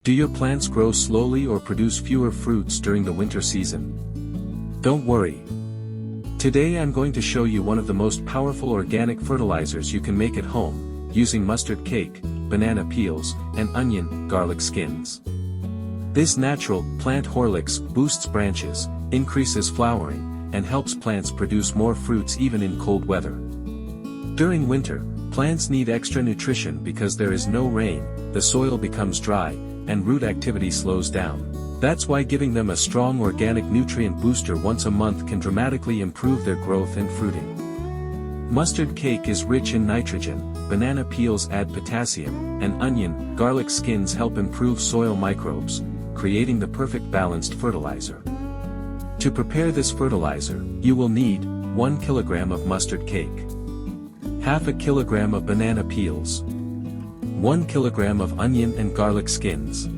Do your plants grow slowly or produce fewer fruits during the winter season? Don't worry. Today I'm going to show you one of the most powerful organic fertilizers you can make at home, using mustard cake, banana peels, and onion, garlic skins. This natural, plant Horlicks boosts branches, increases flowering, and helps plants produce more fruits even in cold weather. During winter, plants need extra nutrition because there is no rain, the soil becomes dry, and root activity slows down. That's why giving them a strong organic nutrient booster once a month can dramatically improve their growth and fruiting. Mustard cake is rich in nitrogen, banana peels add potassium, and onion, garlic skins help improve soil microbes, creating the perfect balanced fertilizer. To prepare this fertilizer, you will need 1 kilogram of mustard cake, half a kilogram of banana peels, 1 kilogram of onion and garlic skins,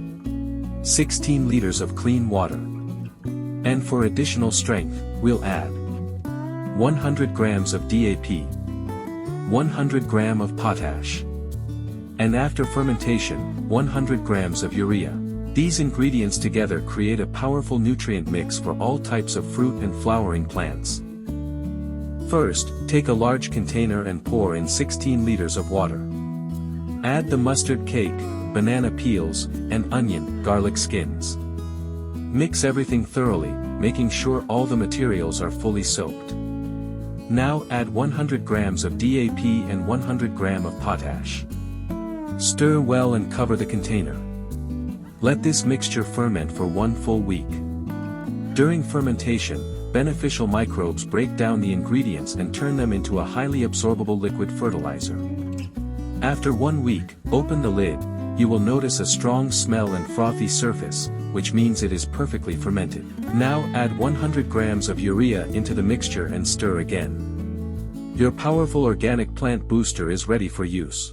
16 liters of clean water. And for additional strength, we'll add 100 grams of DAP, 100 gram of potash, and after fermentation, 100 grams of urea. These ingredients together create a powerful nutrient mix for all types of fruit and flowering plants. First, take a large container and pour in 16 liters of water. Add the mustard cake, banana peels, and onion, garlic skins. Mix everything thoroughly, making sure all the materials are fully soaked. Now add 100 grams of DAP and 100 gram of potash. Stir well and cover the container. Let this mixture ferment for 1 full week. During fermentation, beneficial microbes break down the ingredients and turn them into a highly absorbable liquid fertilizer. After 1 week, open the lid. You will notice a strong smell and frothy surface, which means it is perfectly fermented. Now add 100 grams of urea into the mixture and stir again. Your powerful organic plant booster is ready for use.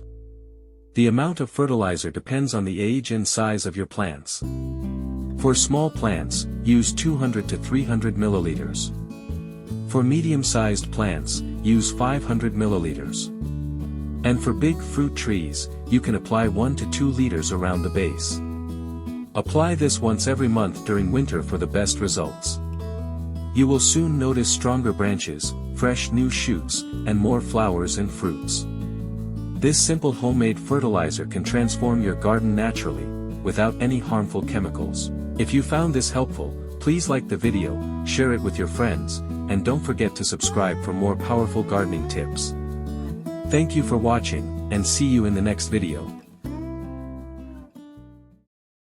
The amount of fertilizer depends on the age and size of your plants. For small plants, use 200 to 300 milliliters. For medium-sized plants, use 500 milliliters. And for big fruit trees, you can apply 1 to 2 liters around the base. Apply this once every month during winter for the best results. You will soon notice stronger branches, fresh new shoots, and more flowers and fruits. This simple homemade fertilizer can transform your garden naturally, without any harmful chemicals. If you found this helpful, please like the video, share it with your friends, and don't forget to subscribe for more powerful gardening tips. Thank you for watching, and see you in the next video.